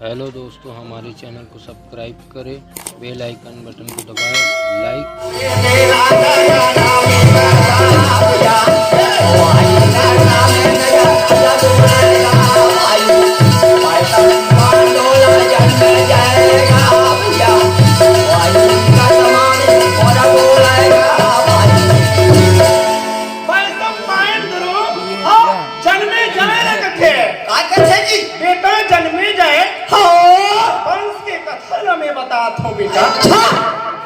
Hello दोस्तों, हमारे channel को सब्सक्राइब करें, बेल आइकन बटन को दबाएं, बेटा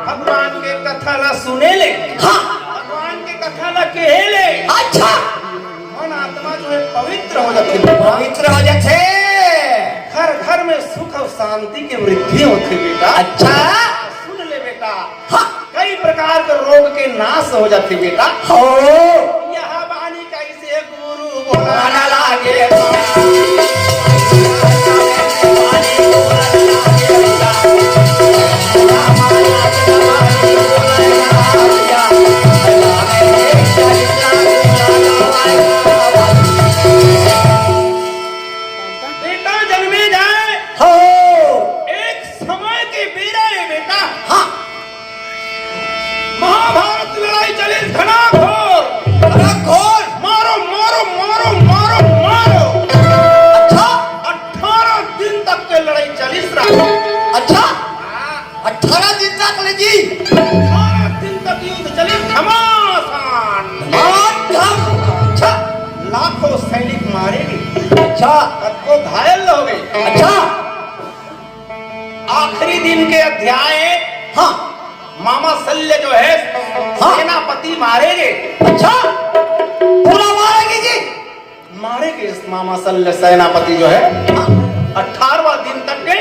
भगवान के कथा ला सुने ले। भगवान के कथा ला कहे ले। अच्छा मन आत्मा जो है पवित्र हो जाती है, पवित्र हो जाते, घर घर में सुख और शांति की वृद्धि होती बेटा। अच्छा सुन ले बेटा, कई प्रकार के रोग के नाश हो जाते बेटा। हो यह वाणी कैसे गुरु बोला लागे। लाखों सैनिक मारे गए। अच्छा को घायल हो गए। अच्छा आखिरी दिन के अध्याय मामा शल्य जो है सेनापति मारे गए। अच्छा पूरा मारेंगे जी, मारेंगे मामा शल्य सेनापति जो है 18वां दिन तक के।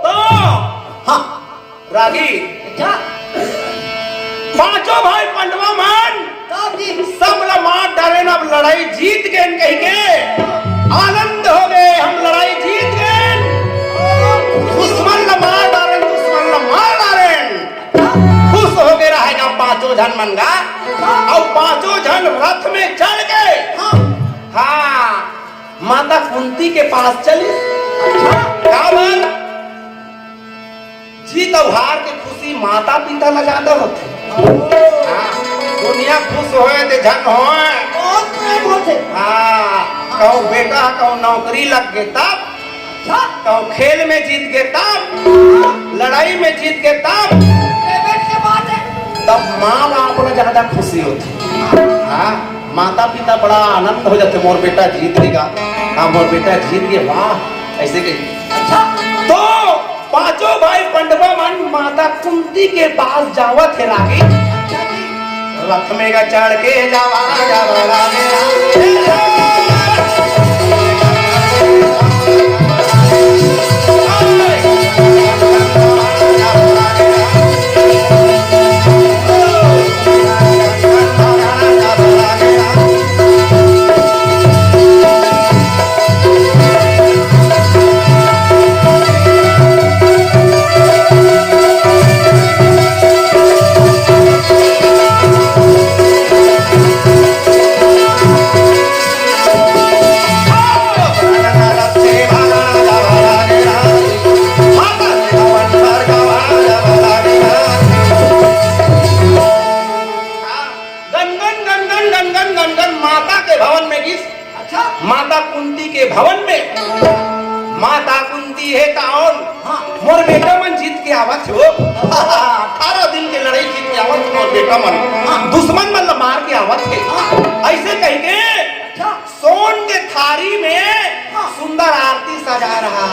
तो रागी पांचों भाई पंडवा मान सब मार डाले ना, लड़ाई जीत गए कहीं के आनंद हो गए, हम लड़ाई जीत गए। दुश्मन न मार डाले, दुश्मन न मार डाले, खुश हो गए रहेगा पांचों जन मन का। और पांचों जन रथ में चढ़ गए। हाँ माता कुंती के पास चली। जीत और हार की खुशी माता पिता ला ज्यादा होते। दुनिया खुश होए ते झन होए, बहुत प्रेम होते। कहूँ बेटा कहूँ नौकरी लग गए तब, कहूँ खेल में जीत गए तब, लड़ाई में जीत गए तब, तब माँ बाप को ज्यादा खुशी होती। माता पिता बड़ा आनंद हो जाते, मोर बेटा जीत गया। हाँ मोर बेटा जीत गए, वाह ऐसे कही। अच्छा तो पांचों भाई पंडवा मन माता कुंती के पास जावत है रागी। रथ में का चढ़ के जावा जावा माता कुंती के भवन में। माता कुंती है कौन? मोर बेटा मन जीत के आवत हो। 18 दिन के लड़ाई जीत के आवत मोर बेटा मन, दुश्मन मन मार के आवत है। ऐसे कह के सोन के थारी में सुंदर आरती सजा रहा।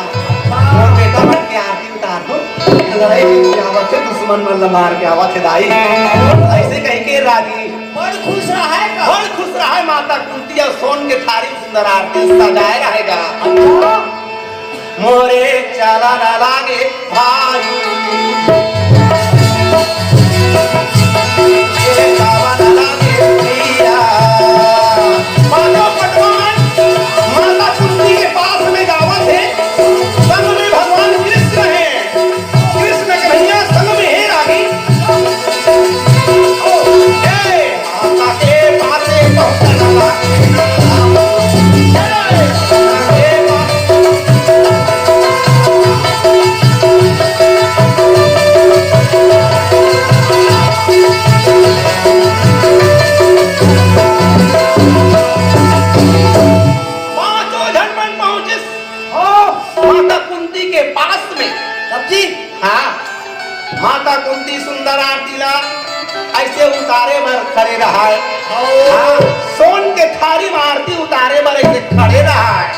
मोर बेटा मन की आरती उतार दो, लड़ाई जीत के आवत है, दुश्मन मन मार के आवत है दाई। ऐसे कह के रागी बड़ खुश रहा है, बड़ खुश रहा है। माता कुंती और सोन के थारी सुंदर आरती सजाए रहेगा। मोरे चला न लागे भाई, माता कुंती के पास में गावत है, संग में भगवान कृष्ण है, कृष्ण कन्हैया संग में है रागी। माता के पासे पहुंचना के पास में सब्जी हाँ माता कुंती सुंदर आरतीला ऐसे उतारे भर खड़े रहा है हाँ, सोन के थारी में आरती उतारे भर ऐसे खड़े रहा है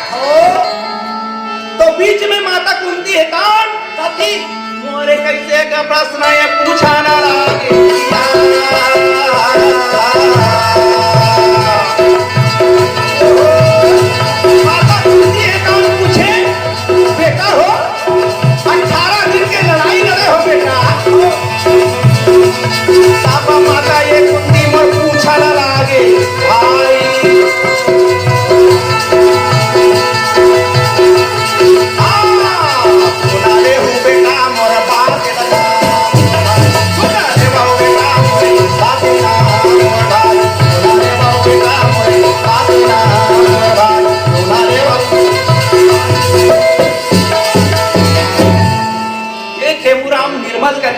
तो बीच में माता कुंती है कौन सब्जी मोरे कैसे का प्रश्न है पूछा ना लागे माता कुंती है कौन पूछे बेटा हो 18 दिन के लड़ाई लड़े हो बेटा पापा माता ये कुंती मोर पूछा ना लागे भाई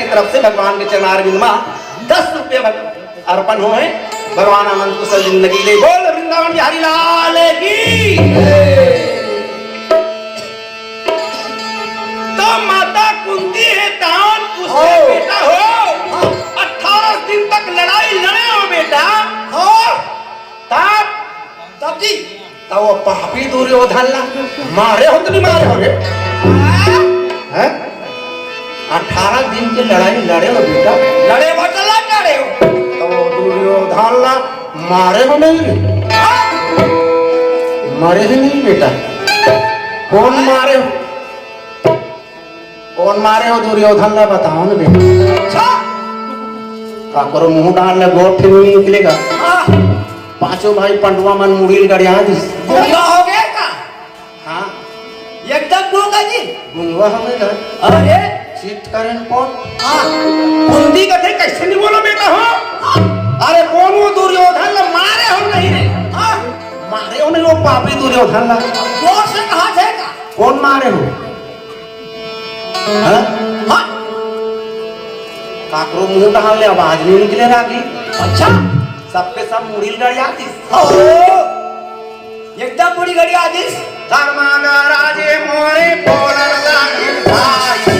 की तरफ से भगवान के चरणारविंद में 10 रुपये अर्पण हुए भगवान अनंत कुशल जिंदगी ले बोल वृंदावन बिहारी लाल की तो माता कुंती है कौन पूछे बेटा हो 18 दिन तक लड़ाई लड़े हो बेटा हो तब सब्जी तब वो पापी दुर्योधन ला मारे हो तो नहीं मारे हो रे हैं 18 दिन की लड़ाई लड़े हो बेटा लड़े बटला लड़े हो तो दुर्योधन ला मारे हो नहीं मारे ही नहीं बेटा कौन मारे हो दुर्योधन ला बताओ ना बेटा अच्छा का करो मुंह डाल ले गोठ नहीं निकलेगा पांचों भाई पंडवा मन मुड़ील गड़िया दिस गुंगा हो गया का हाँ एकदम गुंगा जी गुंगा हो गया अरे चीट करें कौन हाँ कुंती कथे कैसे नहीं बोलो बेटा हो अरे कौन वो दुर्योधन ला मारे हो नहीं रे हाँ मारे हो नहीं वो पापी दुर्योधन ला जोर से कहा जाएगा कौन मारे हो हाँ हाँ काकरो मुंह डाल ले आवाज नहीं निकले रागी अच्छा सबके सब मुड़ील गड़ जाती एकदम बुरी घड़ी आदिश धर्मागा राजे मोरे बोलन लागे भाई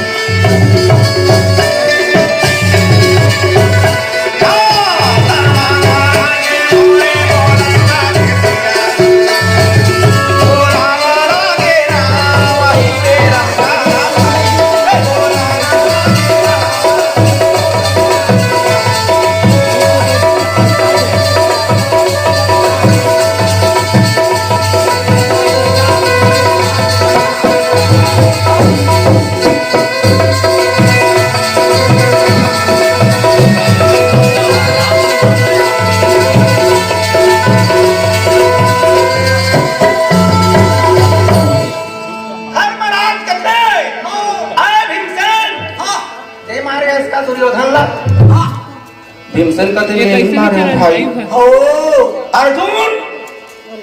भीमसेन का तेरे नहीं मारे भाई ओ अर्जुन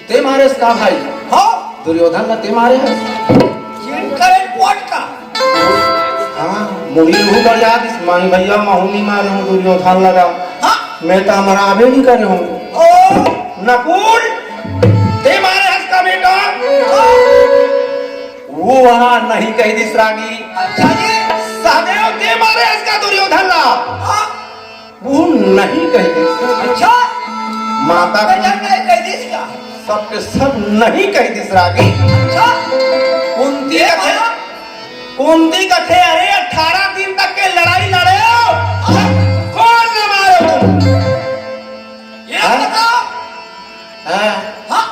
ते मारे इसका भाई हो दुर्योधन ना ते मारे है जिनका पोट का हाँ मुड़ी लहू कर याद इस मानी भैया माहूनी मारे हूँ दुर्योधन लगा हाँ मैं तो हमारा आवे नहीं करे हूँ ओ नकुल ते मारे इसका बेटा वो वहाँ नहीं कही दिस रागी अच्छा जी सहदेव ते मारे इसका दुर्योधन ला हाँ वो नहीं कही दिस अच्छा माता बेटा नहीं कह दिस का सबके सब नहीं कही दिस रागी अच्छा कुंती कथे कुंती कथे अरे 18 दिन तक के लड़ाई लड़े हो कौन न मारो तुम ये हाँ? बताओ हाँ? हाँ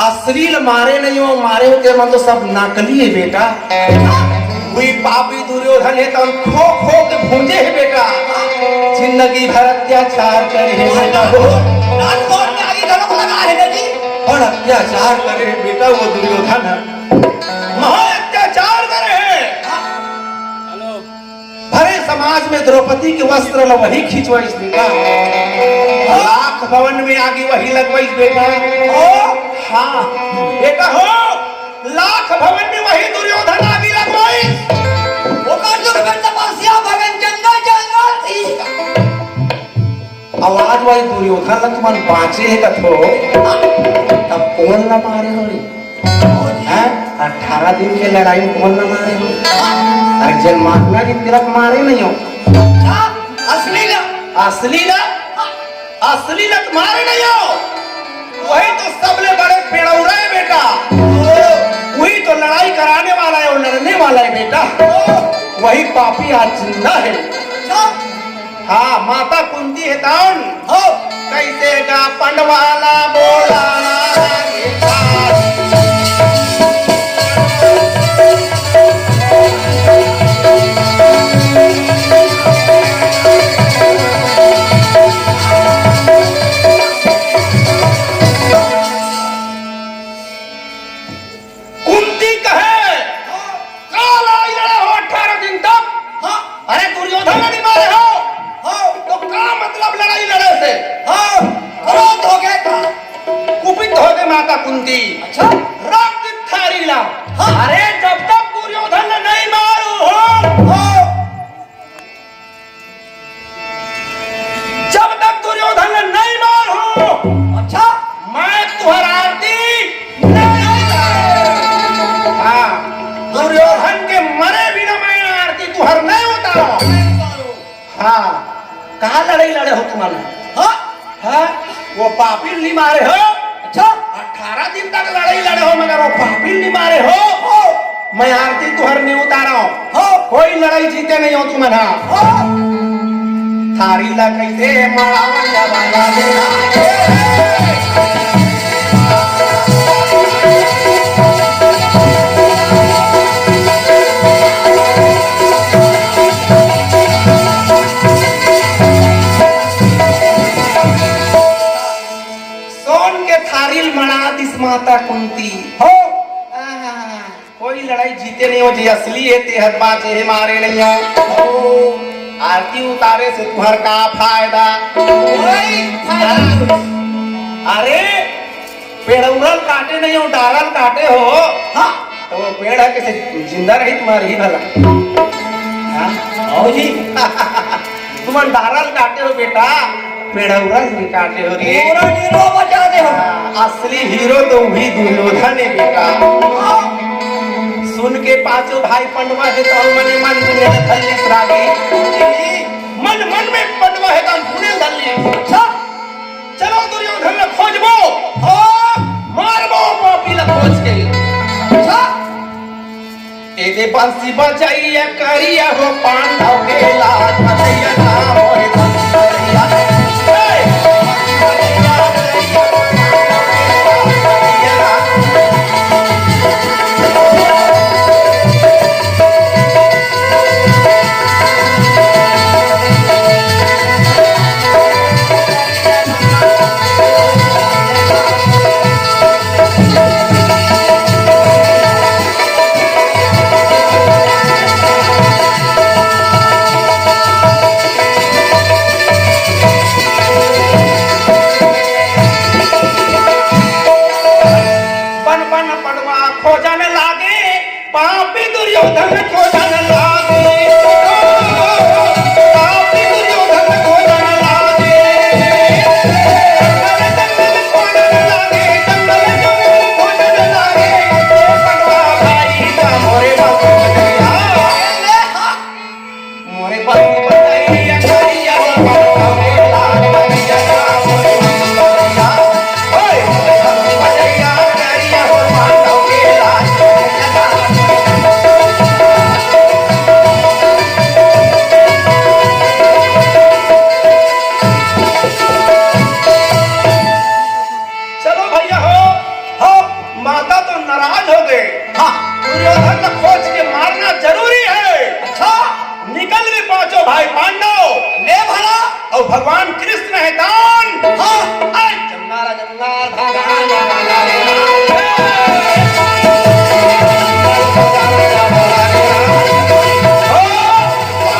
अश्लील मारे नहीं हो मारे हो के मन तो सब नकली है बेटा वही पापी दुर्योधन है तो खो खो के भूंजे है बेटा जिंदगी भर अत्याचार करे है बेटा वो राजकोट में आगे घरों को लगा है जी और अत्याचार करे है बेटा वो दुर्योधन है महा अत्याचार करे है भरे समाज में द्रौपदी के वस्त्र ल वही खींचवाइस बेटा लाख भवन में आगे वही लगवाइस बेटा ओ हाँ बेटा हो लाख भवन में वही दुर्योधन आगे लगवाइस वो कर जो में तपस्या भगन जंगल जंगल थी आवाज वही दुर्योधन लग मन बाँचे है कथो तब कौन न मारे हो रे हैं 18 दिन के लड़ाई में कौन न मारे हो? अरे जन मारना की तिलक मारे नहीं हो। अच्छा, असली ना असली ना असली ना मारे नहीं हो। वही तो सबले बड़े पेड़ौरा है बेटा। वही तो लड़ाई कराने वाला है और लड़ने वाला है बेटा। वही पापी आज जिंदा है। अच्छा, हाँ, माता कुंती है कौन? हो कैसे का पंडवाला बोलाना रे खास। कुंती कहे काल आई लड़ा हो 18 दिन तक। हाँ अरे दुर्योधन नहीं मारे हो हो तो क्या मतलब लड़ाई लड़े से? हो क्रोध हो गया था। कुपित हो गए माता कुंती। अच्छा, रक्त थारी ला। हाँ। अरे जब तक दुर्योधन ने नहीं मारू हो, हो जब तक दुर्योधन ने नहीं मारू, अच्छा, मैं तुम्हारा आरती नहीं करूं। हाँ, दुर्योधन के मरे बिना मैं आरती तुहर नहीं उतारो। हाँ, कहाँ लड़ाई लड़े हो तुम्हारे? हाँ हाँ, वो पापी नहीं मारे हो। अच्छा, 18 दिन तक लड़ाई लड़े हो मगर वो पापी नहीं मारे हो। मैं आरती तुहर नहीं उतारा हो कोई लड़ाई जीते नहीं हो तुम। हाँ, हो थारी ला कैसे मारावन जवाना देना। सोन के थारील मना दिस माता कुंती हो कोई लड़ाई जीते नहीं हो जी। असली है ते हद बात है मारे नहीं हो। आरती उतारे से तुम्हार का फायदा? कोई फायदा नहीं। अरे पेड़ौरल काटे नहीं हो, डारल काटे हो। हाँ तो वो पेड़ है कैसे जिंदा रही तुम्हारी ही भला? हाँ? आओ जी, तुम डारल काटे हो बेटा, पेड़ौरल नहीं काटे हो रे। पूरा हीरो बचा दे हो। असली हीरो तो वही दुर्योधन है बेटा। सुन के पांचों भाई पंडवा है तो मने मन में धल्ली रागी। मन मन में पंडवा है तो पुणे धल्ली। अच्छा, चलो दुर्योधन ने खोजबो। हो मारबो पापी ला खोज के। अच्छा, एदे बंसी बजाइया करिया हो पांडव के लाज बजाइया नाम होए धनकरिया। हे! बजाइया करिया हो पांडव के लाज बजाइया। बन बन पड़वा खोजन लागे, पापी दुर्योधन खोजन लागे। पापी दुर्योधन खोजन लागे। जंगल जंगल खोजन लागे, जंगल जंगल खोजन लागे। पड़वा भाई का मोरे बाबू बजैया। मोरे बाबू बजैया करिया हो पांडव के लाज बजैया नाम होए धनकरिया। ओए बजैया करिया हो पांडव के लाज बजैया नाम होए। चलो भैया हो माता तो नाराज हो गए। हाँ दुर्योधन को खोज के मारना जरूरी है। अच्छा, निकल गए पांचों भाई पांडव ले भला। और भगवान कृष्ण है कौन? हाँ अरे जंगारा जंगार धागा वाला रे।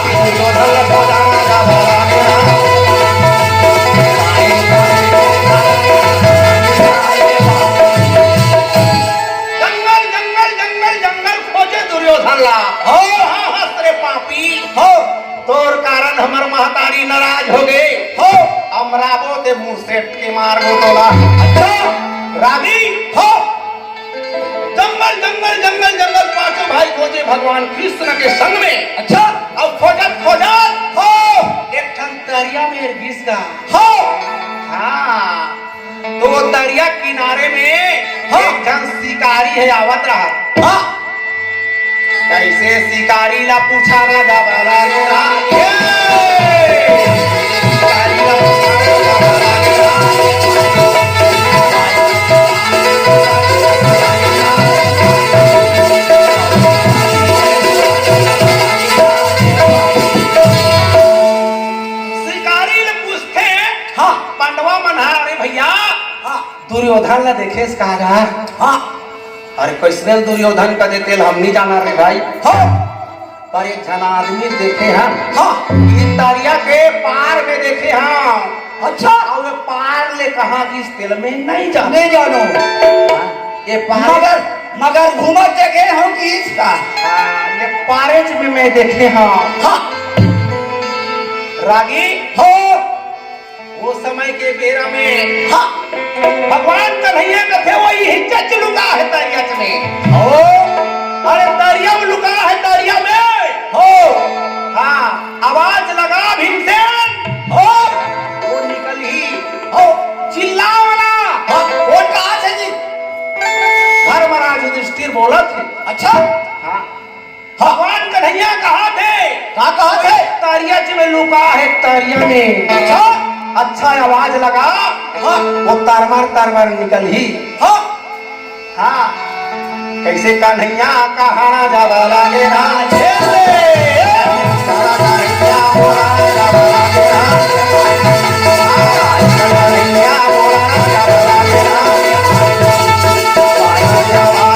दुर्योधन को जाना वाला जंगल जंगल जंगल जंगल खोजे दुर्योधन ला। हो हाँ हंस रे पापी हो, तोर कारण हमर महतारी नाराज हो गए हो। अमराबो ते मुंह सेट के मार बोला। अच्छा रागी हो, जंगल जंगल जंगल भगवान कृष्ण के संग में। अच्छा अब खोजत हो एक ठन दरिया में घिस गा। हो हाँ तो वो दरिया किनारे में हाँ। एक जन शिकारी है आवत रहा। हाँ कैसे शिकारी ला पूछा ना जावा लागे रा। शिकारी ला पूछा ना जावा लागे रा। शिकारी ले पूछते हाँ पांडवा मना अरे भैया हाँ दुर्योधन ला देखे कहा जा। हाँ अरे कैसे दुर्योधन का देते हम नहीं जाना रे भाई। हो पर एक जना आदमी देखे हम हाँ ये दरिया के पार में देखे हम। अच्छा और पार ले कहा कि इस तेल में नहीं जाना। नहीं जानो ये पार मगर मगर घूमत जगह हो कि इसका ये पारेज में मैं देखे हम। हाँ रागी हो वो समय के बेरा में हाँ भगवान कन्हैया का थे वही हिज्जत लुका है दरिया में। हो अरे दरिया में लुका है दरिया में। हो हाँ आवाज लगा भीमसेन हो वो निकल ही हो चिल्लावना। हाँ कौन कहा से जी धर्मराज युधिष्ठिर बोला थे। अच्छा हाँ भगवान कन्हैया कहा थे कहा थे दरिया में लुका है दरिया में। अच्छा अच्छा आवाज लगा हाँ वो तरमर निकल ही। हाँ हाँ कैसे कन्हैया कहा जावा लागे ना। झेले सारा कन्हैया बोला जावा लागे ना। कन्हैया बोला जावा लागे ना। पाया जावा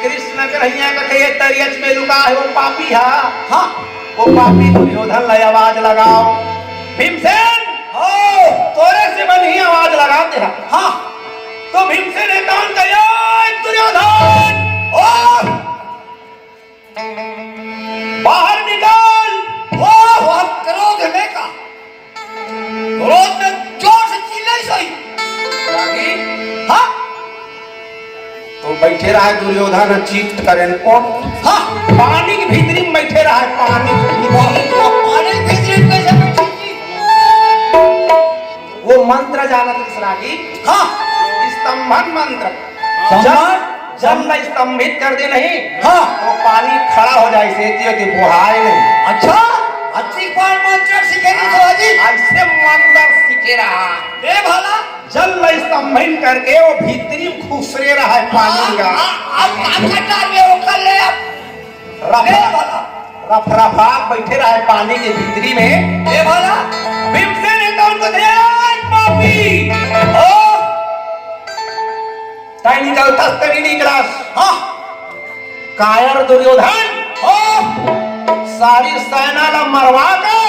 कृष्ण कन्हैया का कहे तरियच में लुका है वो पापी है। हाँ वो पापी दुर्योधन ला आवाज लगाओ भीमसेन हो तोरे से मन ही आवाज लगाते हैं। हाँ तो भीमसेन ने कौन कहा दुर्योधन ओ बाहर निकल। ओ हम क्रोध में का क्रोध में जोर से चिल्लाई सही रागी हाँ तो बैठे रहा दुर्योधन चीट करें कौन। हाँ पानी की भीतरी में बैठे रहा पानी की भीतरी। पानी भीतर कैसे बैठी जी वो मंत्र जानत इस रागी। हाँ स्तंभन मंत्र स्तंभन? जब मैं स्तंभित कर दे नहीं हाँ तो पानी खड़ा हो जाए से बुहाए नहीं। अच्छा अच्छी कौन मंत्र सीखेगी तो जी ऐसे मंत्र सीखे रहा ए भला जल स्तंभन करके वो भीतरी में खुसरे रहा है पानी का। अब काटा में वो कर ले अब ए भला रफरफात बैठे रहा है पानी के भीतरी में। ए भला भीमसेन ने तो उनको पापी ओ ताई निकलता तरी निकला। हाँ कायर दुर्योधन ओ सारी सेना ला मरवा के।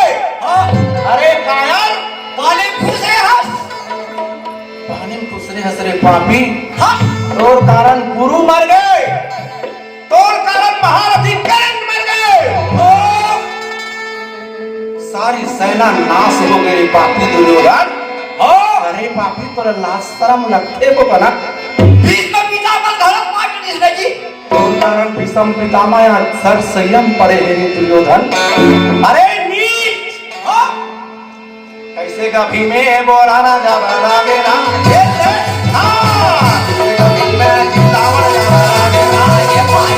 हाँ अरे कायर पानी घुसे हंस पानी में खुसरे हंसरे पापी। हाँ तोर कारण गुरु मर गए तोर कारण महारथी कर्ण मर गए। ओ सारी सेना नाश हो गई पापी दुर्योधन। ओ अरे पापी तोरा लाश शर्म लगते को बना। भीष्म पितामह धर्म मार दिस जी तोर कारण भीष्म पितामह सर संयम पड़े हैं दुर्योधन। अरे नीच हाँ कैसे का भीमे बोराना जावा लागे ना। हाँ कैसे का भीमे चित्तावन जावा लागे ना। ये भाई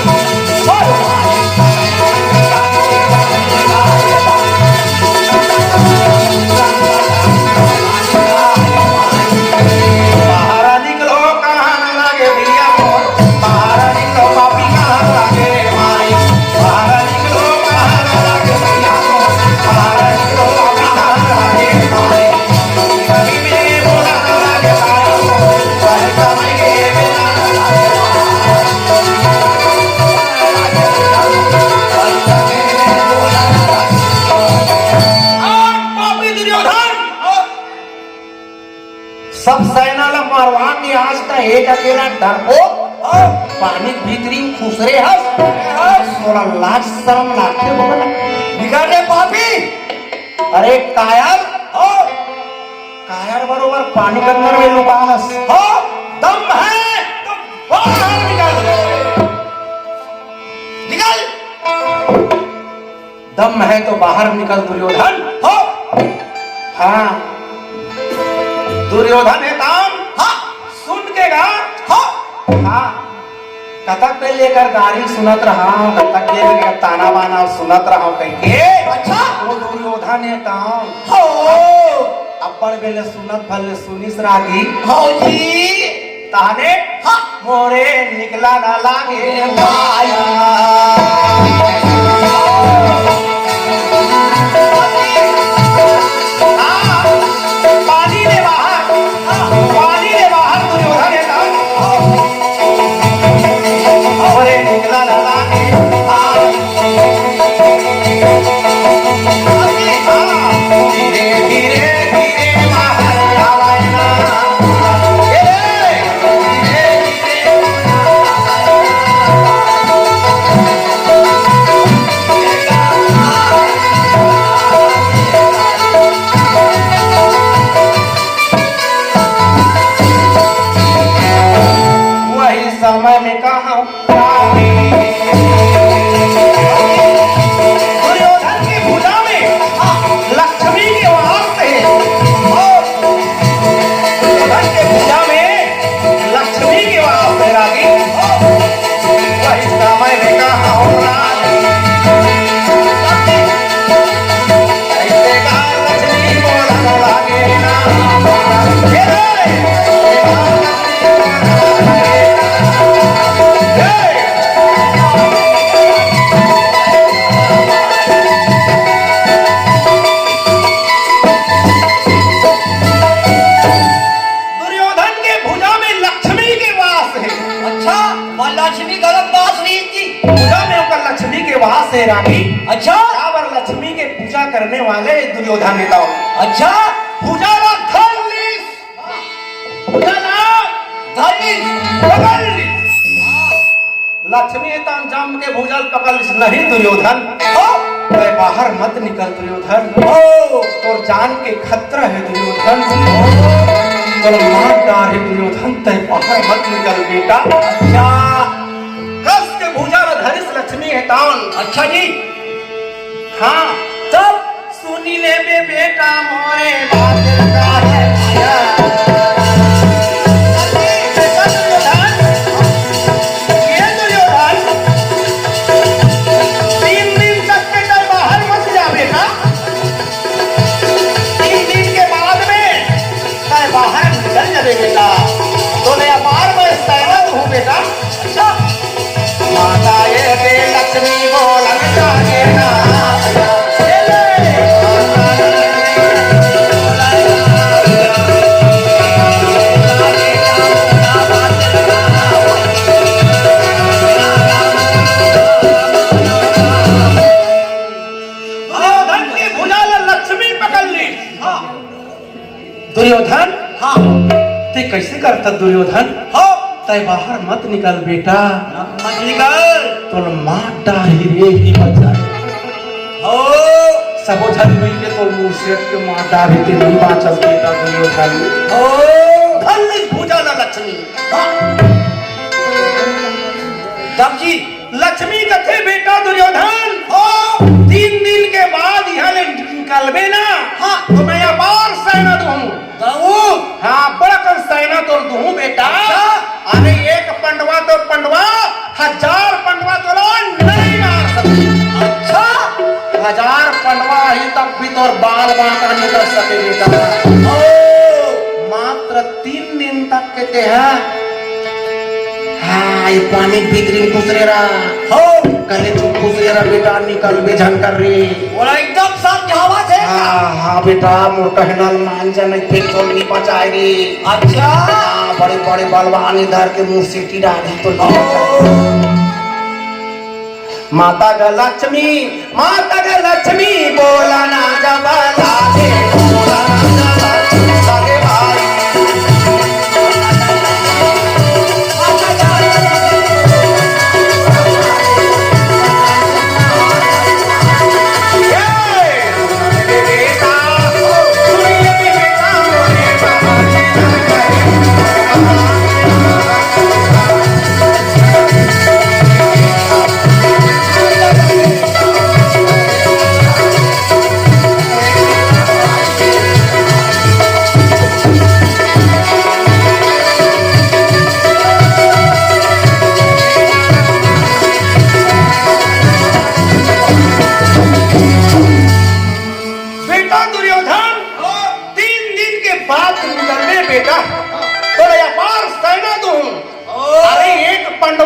बाहर निकलो कहाँ न लागे भैया मोर। बाहर निकलो पापी कहाँ लागे माई। बाहर निकलो कहाँ न लागे भैया मोर। बाहर निकलो पापी कहाँ लागे माई। कभी भी बोला न लागे भाई मोर। कहीं कभी भी बोला न लागे पापी दुर्योधन सब सेना ला मारवा के आज तक एक अकेला डरपो पानी के भीतरी में खुसरे हंस थोड़ा लाज शर्म लागे बोला बिगाड़े पापी अरे कायर कायर बरोबर पानी के अंदर में लुका हंस हो दम है बाहर निकल निकल। दम है तो बाहर निकल दुर्योधन। हो हाँ दुर्योधन है काम। हाँ सुन के गा। हो हाँ कथक पे लेकर गाड़ी सुनत रहा हूँ, कथक के लिए ताना बाना सुनत रहा हूँ कहीं के। अच्छा वो दुर्योधन है काम। हो अब्बड़ बेले सुनत भले सुनिस रागी। हो जी ताने हाँ मोरे निकला ना लागे माया। पानी ले बाहर दुर्योधन है काम। मोरे निकला ना लागे धीरे धीरे धीरे बाहर आवाए ना। वही समय में कहा दुर्योधन की भुजा में लक्ष्मी के वास है। दुर्योधन के भुजा में लक्ष्मी के वास है रागी। वही समय में कहा ऐसे का लक्ष्मी बोला लागे ना। दुर्योधन के भुजा में लक्ष्मी के वास है। अच्छा वह लक्ष्मी गलत बात नहीं थी। भुजा में होकर लक्ष्मी के वास है रानी। अच्छा बराबर लक्ष्मी के पूजा करने वाले दुर्योधन नेता। अच्छा भुजा ला धरलिस भुजा ला पकड़लिस। लक्ष्मी तान जम के भुजल पकड़लिस नहीं दुर्योधन। मैं बाहर मत निकल दुर्योधन। तोर जान के खतरा है दुर्योधन। तोर मार डार है दुर्योधन। तय बाहर मत निकल बेटा। अच्छा कस के भुजा ला धरिस लक्ष्मी है तान। अच्छा जी हाँ तब सुनी ले बे बेटा मोरे बात का है माया। बेटा दुर्योधन ये दुर्योधन 3 दिन तक बेटा बाहर मत जा बेटा। 3 दिन के बाद में मैं बाहर निकल जावे बेटा। तो मैं अपार में तैनात हूँ बेटा। अच्छा माता ये बे लक्ष्मी बोलन जागे ना। दुर्योधन हाँ ते कैसे करता दुर्योधन। हो तय बाहर मत निकल बेटा। मत निकल तो माटा ही रे ही मत जाए। हो सबो झन मिल के तो मुंह से के माटा भी ते नहीं बाचल बेटा दुर्योधन। हो धन भुजा ना लक्ष्मी। तब जी लक्ष्मी कथे बेटा दुर्योधन। हो 3 दिन के बाद यहाँ ले निकलबे ना। हाँ तो मैं अपार सेना दूं। हाँ बड़ा कर सेना तो दूं बेटा। अरे एक पंडवा तो पंडवा 1000 पंडवा तो नहीं मार सकते। अच्छा 1000 पंडवा ही तब भी तो बाल बांका नहीं कर सके बेटा। मात्र 3 दिन तक के ते हैं। हाँ ये पानी भीतरी गुजरे रहा। हो कले चुप गुजरे रहा बेटा निकल बे झंकर रे। और एकदम समझावा थे। हाँ बेटा मोटा हिनल मान जाने फिर तो नहीं पचाए रे। अच्छा बड़े बड़े बलवान इधर के मुंह सीटी डाली तो माता का लक्ष्मी बोला ना जब लागे बोला ना जब लागे भाई।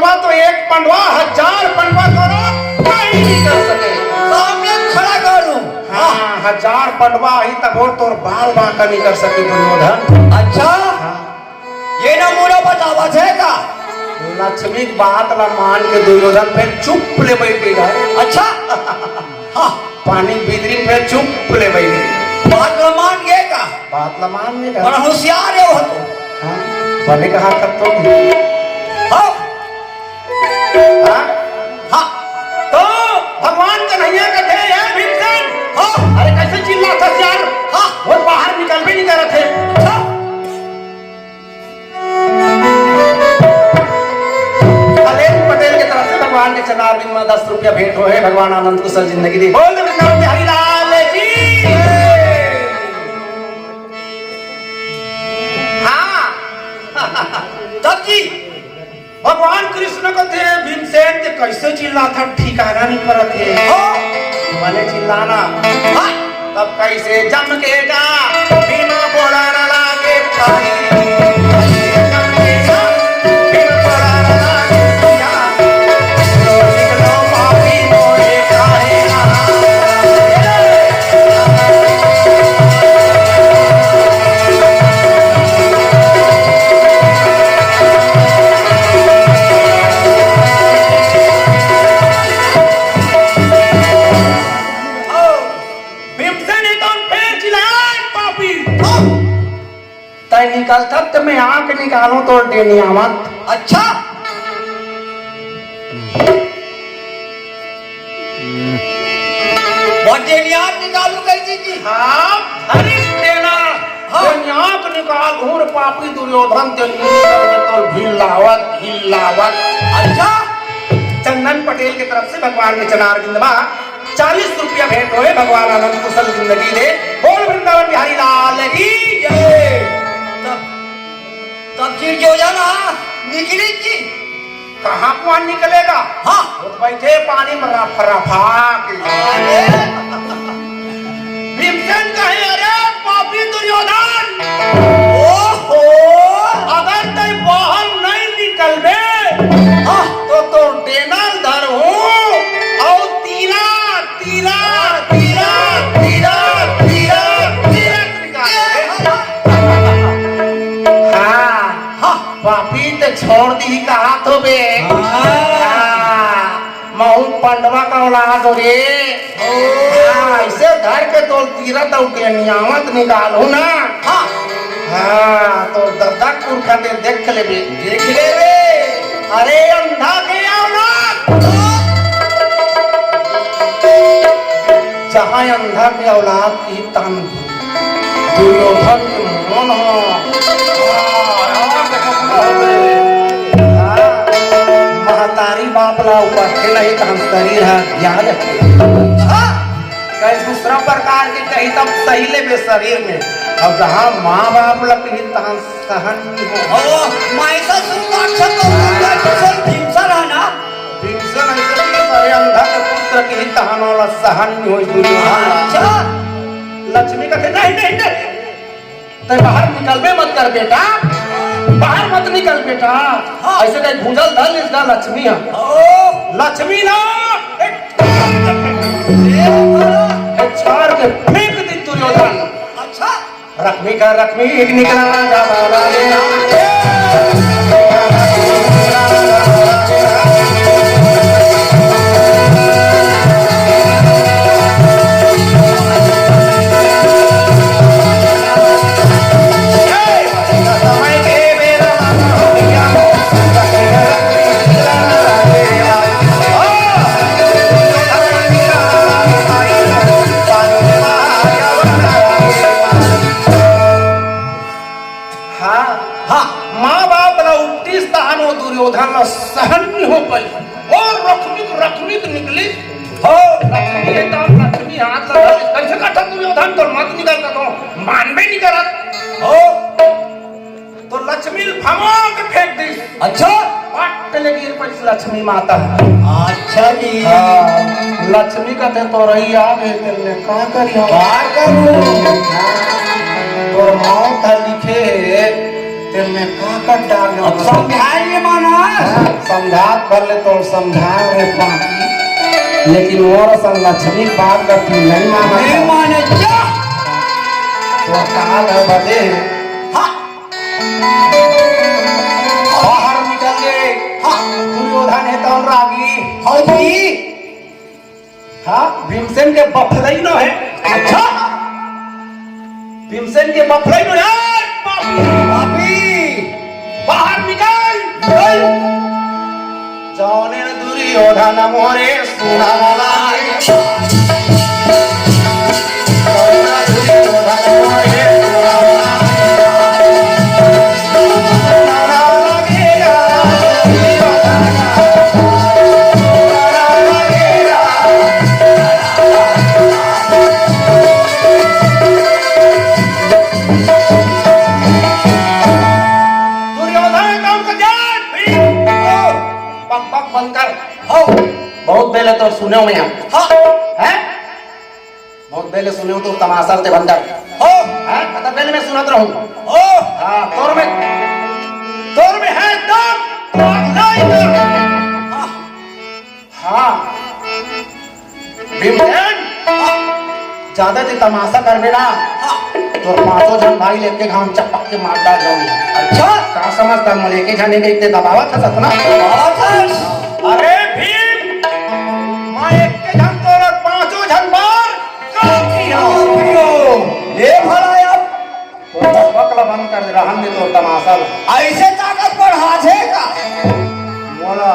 पंडवा तो एक पंडवा 1000 पंडवा करो कहीं नहीं कर सके। सामने खड़ा करूं। हाँ 1000 पंडवा ही तक हो तो बाल बांका नहीं कर सके दुर्योधन। अच्छा ये ना मोरा बतावत है का। लक्ष्मी की बात ला मान के दुर्योधन फिर चुप ले बैठे गए। अच्छा हाँ पानी भीतरी फिर चुप ले बैठे। बात न मान गए का। बात ला मान नहीं बड़ा कर। होशियार है वो तो। हाँ भले कहा तब तो हाँ हाँ हाँ तो भगवान कन्हैया का थे यार भीमसेन। हाँ अरे कैसे चिल्ला था यार। हाँ वो बाहर निकल भी नहीं कर रहे थे। अच्छा अलेन पटेल की तरफ से भगवान के चनार बिंद में 10 रुपया भेंट हो है। भगवान आनंद कुशल जिंदगी दी। बोल वृंदावन बिहारी लाल की। हाँ तब जी भगवान कृष्ण को थे भीमसेन के कैसे चिल्ला था ठिकाना नहीं कर थे। मैंने चिल्लाना हाँ तब कैसे जम के जा बिना बोला न लागे भाई। कैसे जम के जा, बिना बोला न लागे भाई। लो निकलो पापी मोरे काहे ना। भीमसेन ही तो फिर चिल्लाए पापी। तय निकल तब तो मैं आंख निकालूं तो डेनिया मत। अच्छा बहुत देर आप निकालू कैसी जी। हाँ हरीश देना। हाँ। आंख निकाल घूर पापी दुर्योधन ते निकल तो हिलावत। अच्छा चंदन पटेल की तरफ से भगवान के चनार बिंदवा 40 रुपया भेंट हुए। भगवान आनंद कुशल जिंदगी दे। बोल वृंदावन बिहारी लाल की जय। तब फिर जो जाना निकली जी। कहाँ कौन निकलेगा। हाँ वो तो बैठे पानी में रफा के। अरे भीमसेन कहे अरे पापी दुर्योधन ओहो अगर तय बाहर नहीं निकलबे हाँ तो डेनल धर हूँ और तीरा तीरा तीरा तीरा तीरा तीरा निकाल। हाँ हाँ पापी ते छोड़ दी का हाथ हो बे। महू पंडवा का औलाद हो रे। ऐसे धर के तो तीरा तो नियामत निकालू ना। हाँ हाँ तो दर्दा पुरखा दे देख ले बे। देख ले रे। अरे अंधा के औलाद जहाँ अंधा के औलाद की तन दुर्योधन के मन हो। महतारी बाप ला ऊपर के नहीं तन शरीर है याद रखे। कहीं दूसरा प्रकार की कहीं तब सही ले बे शरीर में। अब जहाँ माँ बाप ला कहीं तहाँ सहन नहीं हो। ओ माइसा सुनाक्षर तो उनका कुशल भीमसेन है ना। भीमसेन ऐसे भी सारे अंधा के पुत्र की तहन वाला सहन नहीं हो दुर्योधन। अच्छा लक्ष्मी कहते नहीं तो बाहर निकलबे मत कर बेटा। बाहर मत निकल बेटा। ऐसे कहीं भूजल धल इसका लक्ष्मी है। ओ लक्ष्मी ना ए छाड़ के फेंक दी दुर्योधन। अच्छा रश्मि का रश्मि एक निकला जा बाबा दुर्योधन सहन नहीं हो पाई और रखमित निकली हो। लक्ष्मी एकदम लक्ष्मी हाथ लगा कैसे कटा दुर्योधन तो मत निकल का तो मानबे नहीं करत हो। तो लक्ष्मी भगवान फेंक दी। अच्छा पट लगी पर लक्ष्मी माता। अच्छा जी लक्ष्मी कहते तो रही आ गए तेरे का करी हम क्या करूं तो मौत लिखे ते तेल में काकट डाल दो। अब समझाइए माना समझात कर ले तो समझाए रे बाकी, लेकिन और संलक्षणी बात का तू नहीं नहीं माना माने क्या तो काल है बदे हाँ बाहर निकल गए। हाँ दुर्योधन है तो रागी हाँ जी हाँ भीमसेन के बफलई नो है। अच्छा भीमसेन के बफलई नो है। भाभी बाहर निकल जौने दुर्योधन मोरे सुना वाला है। जौने दुर्योधन मोरे सुना वाला है। सुना लगेगा दुर्योधन सुना लगेगा। दुर्योधन काम को जान पक पक बंद कर। हो बहुत पहले तो सुने हो मैं हाँ हैं बहुत पहले सुने हो तो तमाशा से बंदर हो हैं कथा पहले मैं सुनत रहूं। हो हाँ तोर में है दम तो नहीं दम। हाँ हाँ भीमसेन ज्यादा ते तमाशा करबे ना हाँ तो पांचों जन भाई लेके हम चपक के मार डाल जाऊंगी। अच्छा का समझता मैं लेके जाने के इतने दबावत है सतना। बहुत है अरे भीम मैं एक के जन तोर पांचों जन मार काफी हो ले भला अब तो बकला बंद कर दे रहा हमने तो तमाशा ऐसे ताकत बढ़ा देगा मोला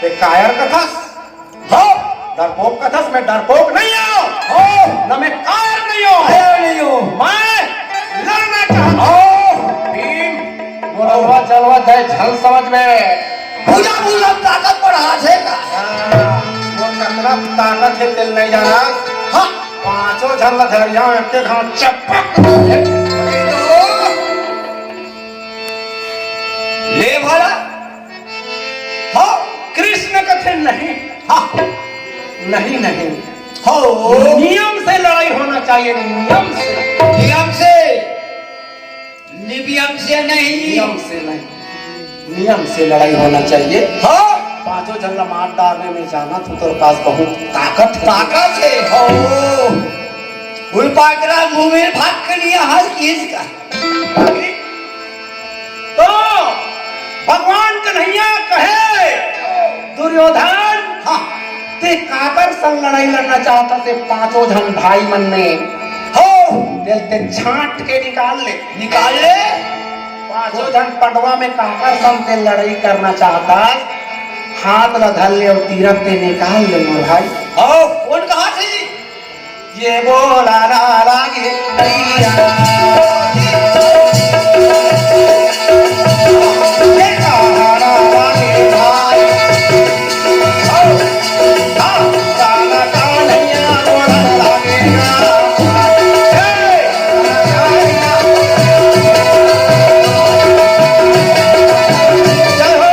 ते कायर कथस हो डरपोक कथस मैं डरपोक नहीं हूं हो न मैं कायर नहीं हूं। आया नहीं हो मैं लड़ना चाहता हो हूं। भीम मोला चलवा दे झल समझ में पूजा पूजा ताकत बढ़ा देगा वो कतरा ताकत है दिल नहीं जाना। हाँ पांचों झल धरिया के हम चपक ले भला हो कृष्ण कथे नहीं। हाँ नहीं नहीं हो नियम से लड़ाई होना चाहिए नियम से नियम से नियम से नहीं नियम से नहीं नियम से लड़ाई होना चाहिए। हो पांचों जंगल मार डालने में जाना तो तेरे पास बहुत ताकत है। ताकत है हो उल पाकरा मुंह में भाग कर लिया हर चीज का तो भगवान कन्हैया कहे दुर्योधन हाँ ते काकर संग लड़ाई लड़ना चाहता से पांचों जन भाई मन में हो दिल ते छांट के निकाल ले। निकाल ले पांचों जन पटवा में काकर संग ते लड़ाई करना चाहता हाथ ला धर ले और तीरथ ते निकाल ले मोर भाई। हो कौन कहा थी ये बोला ना लागे नैया। ये कहा ना लागे भाई। हाँ, काला कान्हैया बोला लागेगा। हे, कान्हैया। जय हो।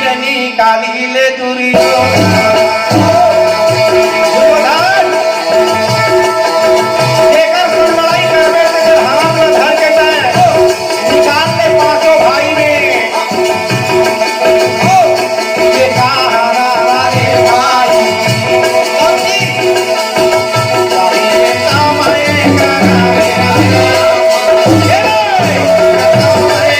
जनी काली ले दुर्योधन। जेकर सुन लड़ाई करबे ते हाथ में धर के जाए निकाल ले पांचों भाई में। ये कहाना वाले भाई ये कमाए करावे ये कमाए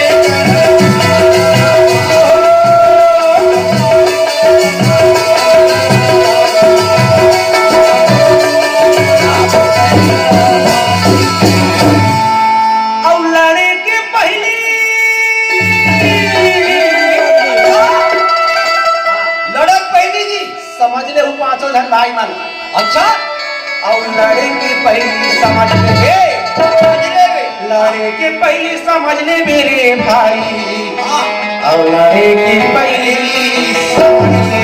और लड़े के पहली लड़क पहली जी समझ ले हूँ पांचों जन भाई मन। अच्छा और लड़े के पहली समझ ले समझने में लड़े के पहली समझ ले मेरे भाई। हाँ और लड़े की पहली समझ ले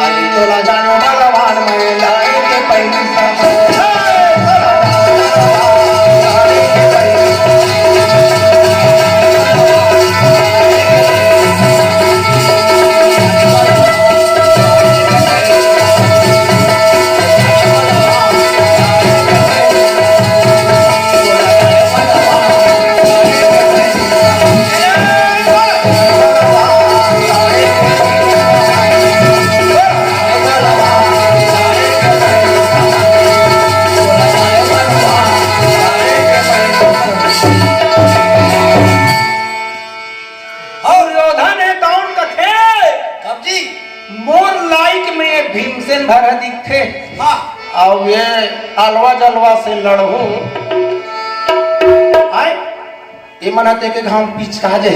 अभी तो ना जानो भगवान में लड़े के पहली समझ लड़े के पहली हाँ और ये अलवा जलवा से लड़हू आए ये मनते के घाम पिचका जे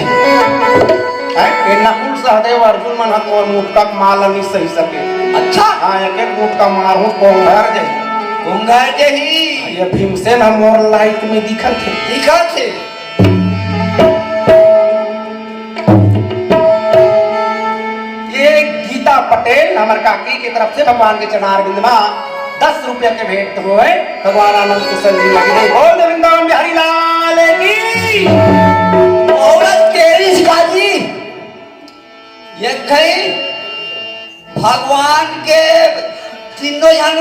आए ये नकुल सहदेव अर्जुन मनत और मुक्तक माला नहीं सही सके। अच्छा हाँ एक एक मुक्का मारू कोंघर जे घूंघर जही ये भीमसेन हम और लाइट में दिखत थे। दिखा थे ये गीता पटेल हमारे काकी की तरफ से भगवान के चनार बिंद में 10 रुपया के भेंट हुए। भगवान आनंद कुशल जी लगी बोल वृंदावन बिहारी लाल की। औरत केरी सिखाजी ये कहीं भगवान के तीनों जन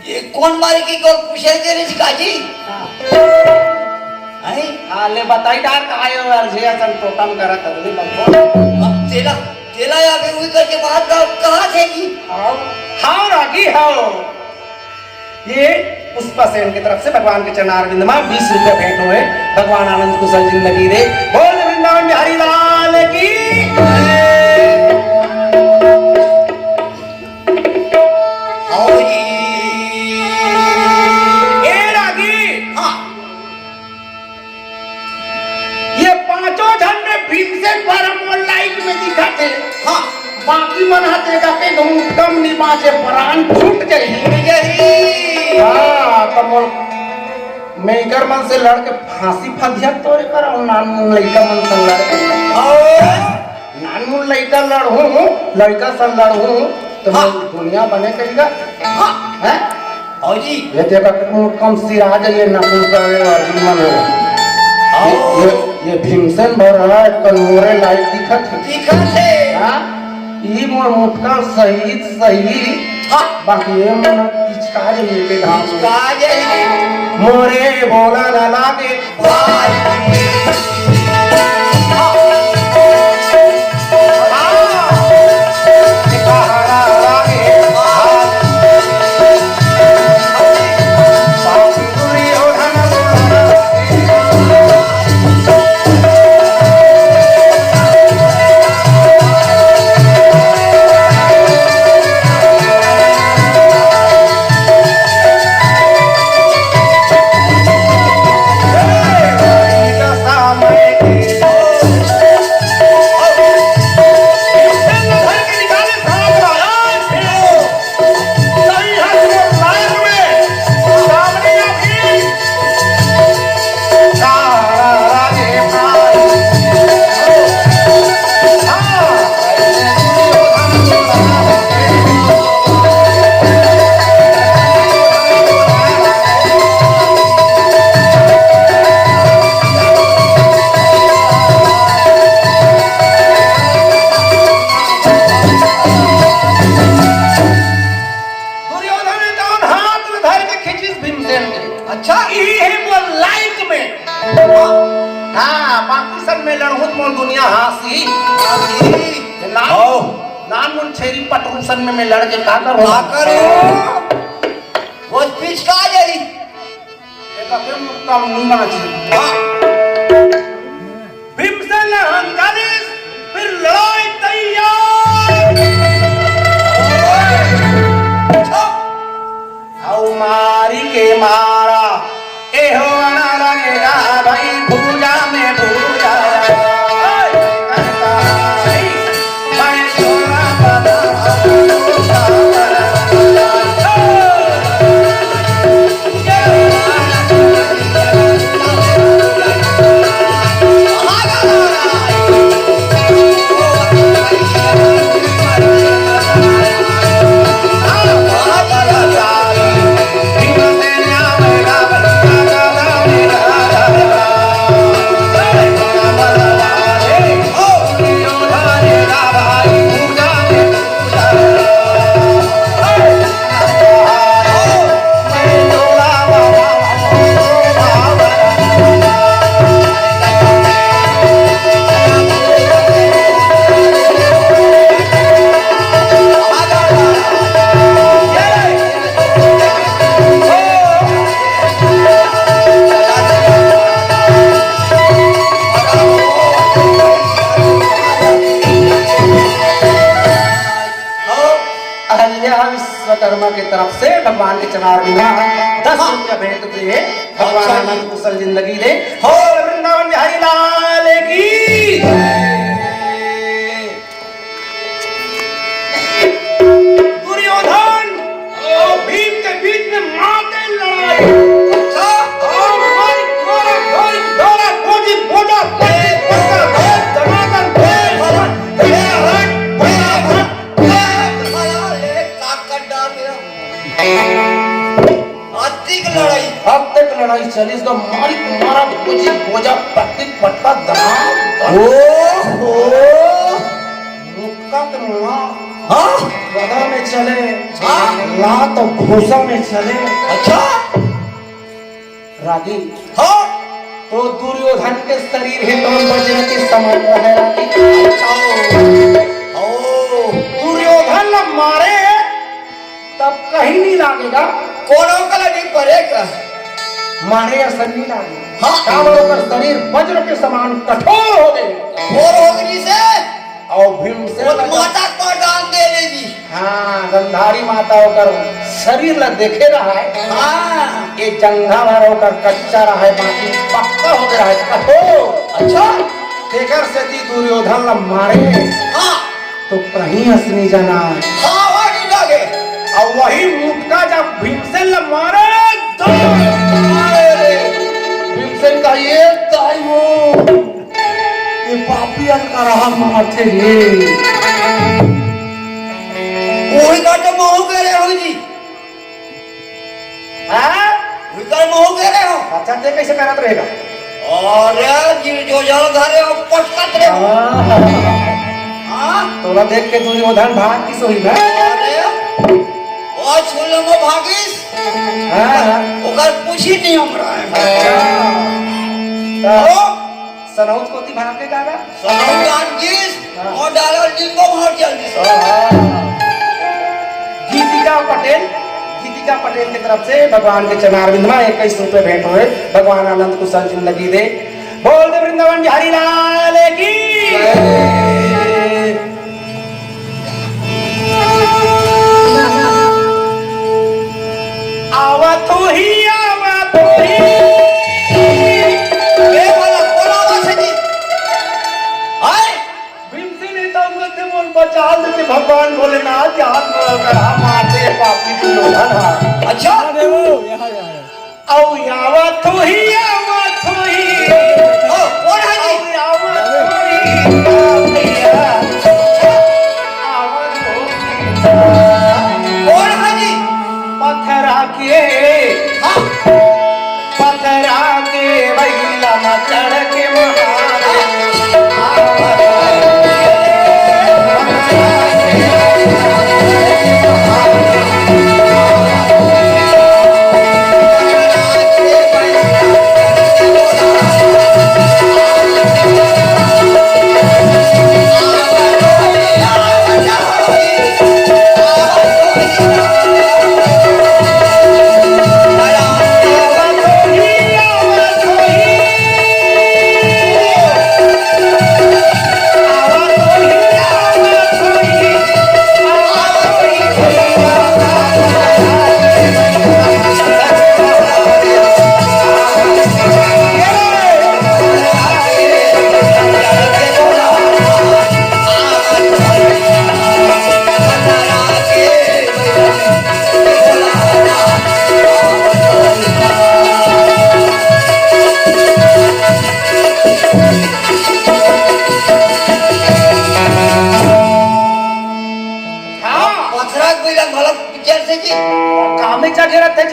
ये कौन मारे की कौन पूछे केरी सिखाजी आई आले बताई डार काय अर्जे असन टोटम करत अदली भगवान अब तेरा तेरा या भी हुई करके बात कहाँ थे जी हां रागी हां ये पुष्पा सेन की तरफ से भगवान के चरणार बिंद में 20 रुपया भेंट हुए। भगवान आनंद कुशल जिंदगी दे बोल वृंदावन बिहारी लाल की। आओ जी ए रागी हाँ ये पांचों जन में भीमसेन परम लाइट में दिखा थे। हाँ बाकी मन हाथे का के कम निमाचे प्राण छूट गई। हाँ कमल मैं इकर मन से लड़ के फांसी फंदिया तोरे कर नानमुन लड़का मन से लड़ नानमुन लड़का लड़हूं लड़का से लड़हूं तो मैं दुनिया बने करेगा हैं। आओ जी ये देखा कम सिराज ये नकुल का अर्जुन मन है। ये भीमसेन भर है कनोरे लाइट दिखत है। दिखा थे हाँ ये मोर मुटका सही सही हाँ बाकी ये मन पिचका जे लेके घाम कहाँ जही मोरे बोला न लागे पटरूसन में मैं लड़ के का करूं वो पिचका जही कम नहीं बना भीमसेन हंगारिस फिर लड़ाई तैयार आओ मारी के मारा एहो ना लगेगा भाई भूजा में भूजा तरफ से भगवान के चनार बिना 10 रुपया भेंट दे भगवान आनंद कुशल जिंदगी दे हो वृंदावन बिहारी लाल की दुर्योधन और भीम के बीच में माते लड़ाई लड़ाई चली इसका मारी तुम्हारा बोझी बोझा पट्टी पटका दमा ओ मुक्का तो मुआ हाँ गदा में चले हाँ लात तो घोसा में चले अच्छा रागी हाँ तो दुर्योधन के शरीर है तो वज्र के समान है रागी ओ दुर्योधन मारे तब कहीं नहीं लागेगा कोनो कला नहीं पड़ेगा मारे असर नहीं लागे हाँ कावड़ों शरीर वज्र के समान कठोर हो गए कठोर हो गई से और भीम से माता को डाल दे लेगी हाँ गंधारी माता होकर शरीर ल देखे रहा है हाँ ये जंघा भर होकर कच्चा रहा है बाकी पक्का हो गया है कठोर अच्छा तेकर से दी दुर्योधन ल मारे हाँ तो कहीं हंसनी जाना हाँ वही लगे और वही मुटका जब भीमसेन ल मारे भीमसेन का ये ताइमो ये पापी का रहा माथे रे कोई का तो मोह करे हो जी हां कोई का मोह करे हो अच्छा ते कैसे करत रहेगा अरे जी जो जल धरे हो पटकत रे हां तोला देख के दुर्योधन भाग की सोई ना अरे ओ छोले मो भागिस हां ओकर पूछी नहीं हमरा तो सनौत कोती भाग के गागा सनौत गागिस और डालो लिंगो भाग जल्दी गीतिका पटेल की तरफ से भगवान के चरणारविंद में 21 रुपए भेंट हुए भगवान आनंद कुशल जिंदगी दे बोल दे वृंदावन बिहारी लाल की आवत ही ये वाला कोलावा से जी आए भीमसेन ने तो मुझे मोल बचा देते भगवान भोलेनाथ हाथ में करा मारते पापी दुर्योधन अच्छा अरे वो यहां औ आवत ही ओ कौन है जी आवत भैया आवत कौन है जी पत्थरा के हाँ पत्थरा के बैला में चढ़ के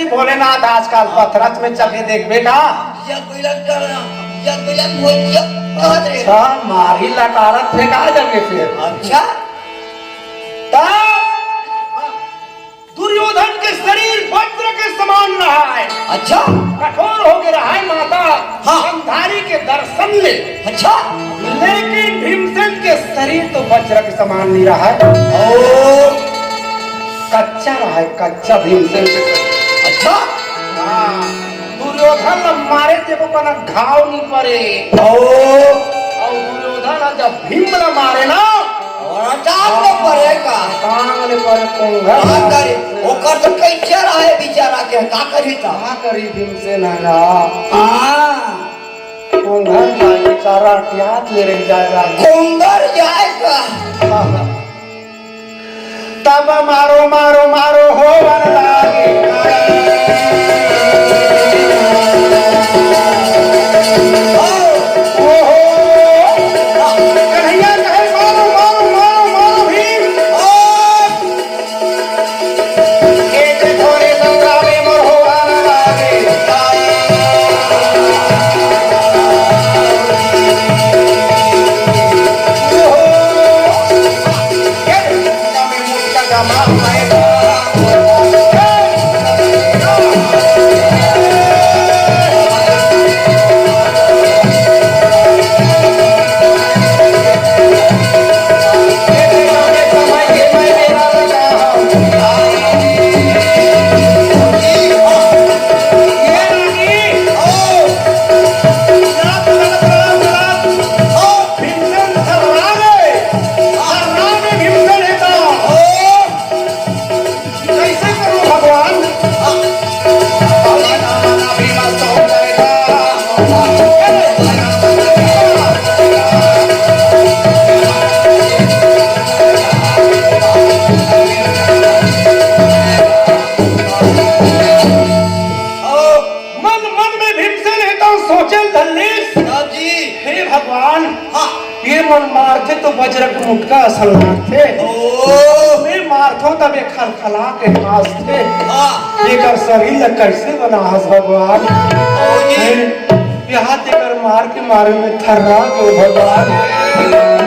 भोलेनाथ आजकल पथरच में चके देखबे का अच्छा मारी लटारत फेंका जगे फिर अच्छा दुर्योधन के शरीर वज्र के समान रहा है अच्छा कठोर हो गया है माता गंधारी के दर्शन ले अच्छा लेकिन भीमसेन के शरीर तो वज्र के समान नहीं रहा है और कच्चा रहा है कच्चा भीमसेन के अच्छा दुर्योधन मारे देखो कना घाव नहीं पड़े और दुर्योधन जब भीम न मारे ना चाप पड़ेगा कांगले पर कोंगा का करे ओकर तो कैसे रहे बेचारा के का करी ता का करी भीमसेन आगा हां कोंगा का बेचारा ट्यात ले रह जाएगा कोंगर जाएगा तब मारो मारो मारो हो वन लागे कन्हैया कहे मारो मारो मारो मारो भीम एक थोड़े संग्रामे मोर हो वन लागे मारते तो वज्रक मुटका असल मारते फिर मारथो तब एक खलखला के हंसते एकर शरीर कैसे बना हंस भगवान यहाँ तेकर मार के मारे में थर्रा गो भगवान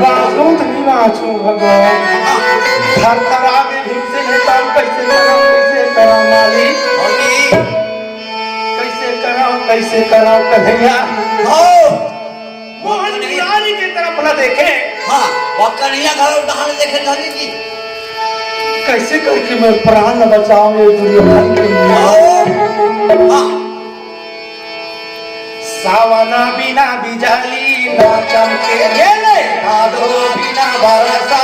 बाजूत नहीं नाचू भगवान थर थरा के भीमसेन है काम कैसे कराओ मालिक कैसे कराओ कन्हैया मोहन मुरारी की तरफ न देखे हां वो कन्हैया घर उठाने देखे धनी जी कैसे करके मैं प्राण न बचाऊं ये दुर्योधन के लिए हां सावना बिना बिजली ना चमके गेले भादो बिना बरसा